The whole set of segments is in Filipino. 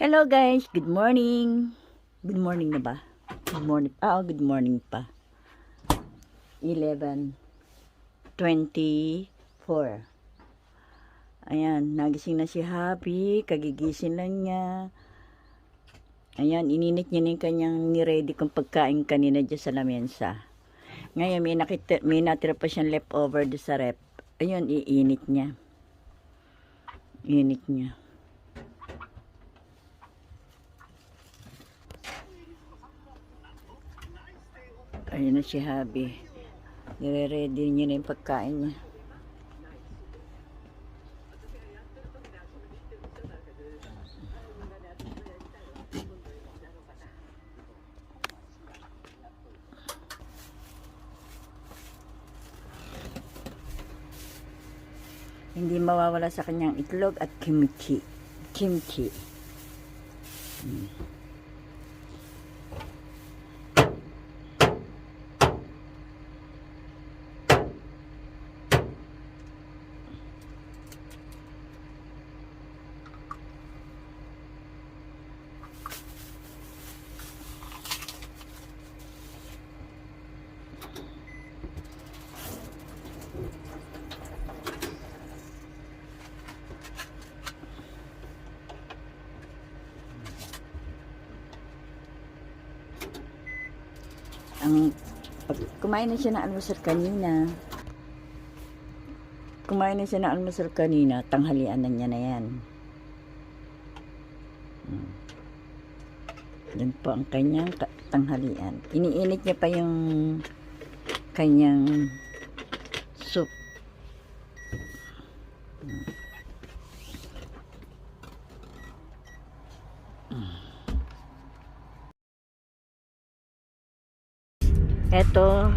Hello guys, good morning. Good morning na ba? Good morning. Good morning pa. 11:24. Ayan, nagising na si Happy, kagigising lang niya. Ayan, ininit niya na yung kanyang niready kong pagkain kanina dyan sa lamesa. Ngayon, may natira pa siyang leftover doon sa rep. Ayun, iinit niya. Init niya. Ayun na si Happy. Nire-ready niya na yung pagkain niya. Hindi mawawala sa kanyang itlog at kimchi. Kimchi. Kumain na siya ng almusal kanina. Tanghalian na niya na yan. Yan po ang kanyang tanghalian. Iniinit niya pa yung kanyang soup. Eto,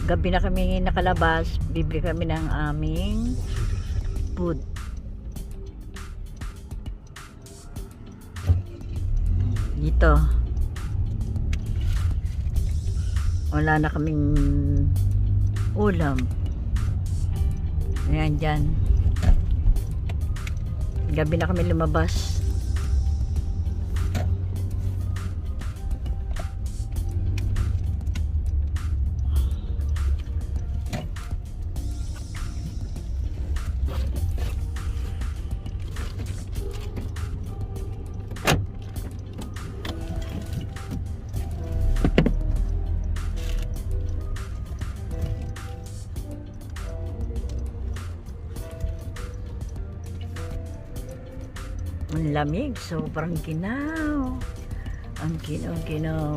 gabi na kami nakalabas, bibili kami ng aming food. Dito. Wala na kaming ulam. Ayan dyan. Gabi na kami lumabas. Ang lamig, sobrang ginaw. Ang ginaw.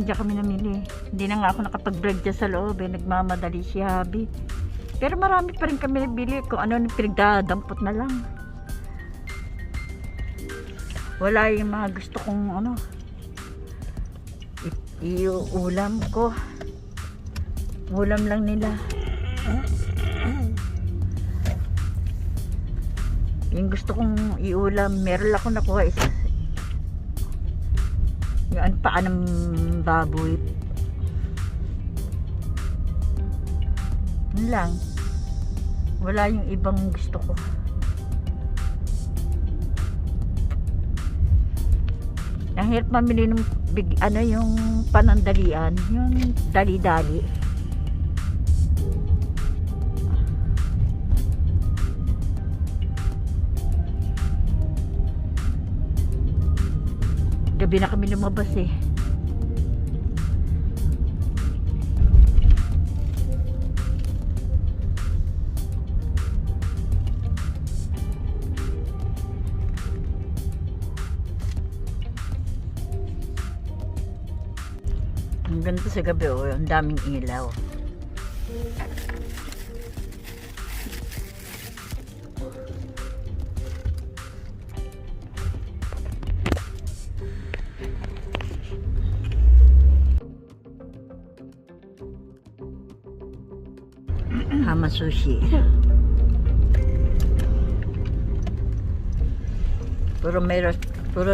Diyan kami namili. Hindi na nga ako nakapag-vlog dyan sa loob nagmamadali si Habi. Pero marami pa rin kami nabili kung ano pinagdadampot na lang. Wala yung mga gusto kong iulam ko. Ulam lang nila. Yung gusto kong iulam, meron ako nakuha isa. Yung paa ng baboy. Yun lang. Wala yung ibang gusto ko. Ang hirap mamili ng yung panandalian, yung dali-dali. Gabi na kami lumabas eh. Ang ganda sa gabi, oh, ang daming ilaw. Hama Sushi. Puro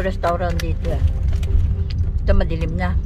restaurant dito. Ito madilim na.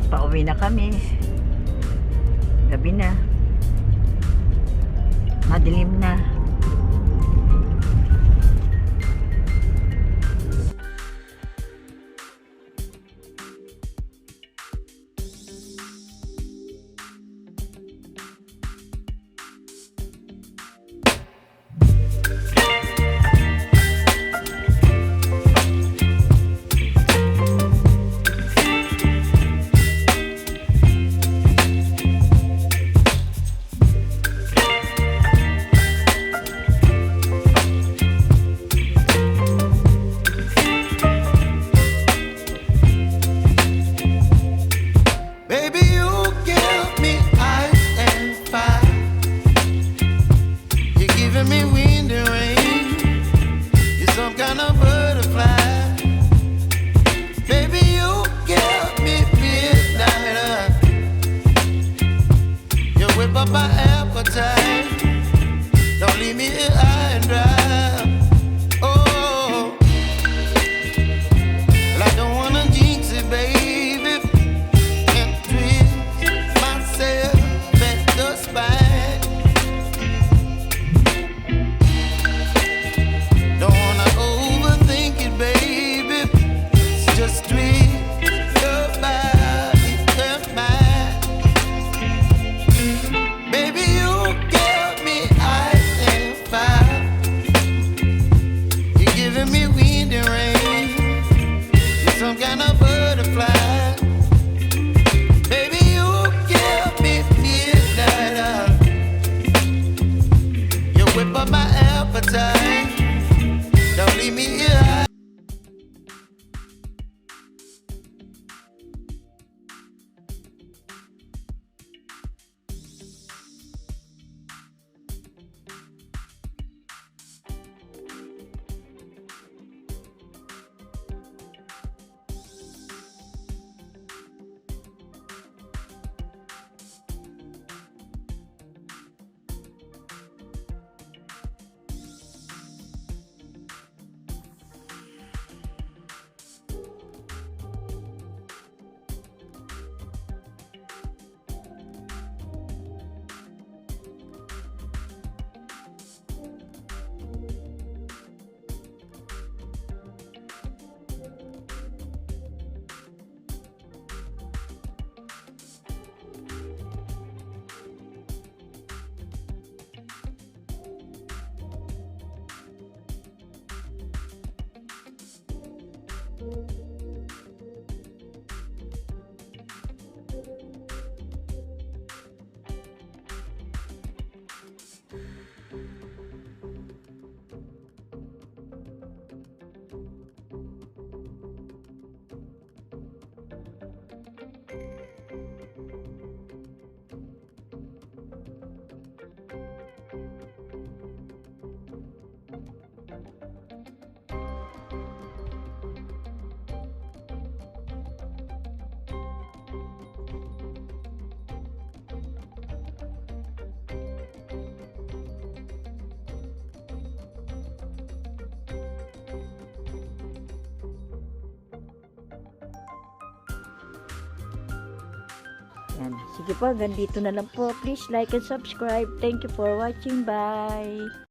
Pauwi na kami. Gabi na. Madilim na. Yan. Sige po, hanggang dito na lang po. Please like and subscribe. Thank you for watching. Bye!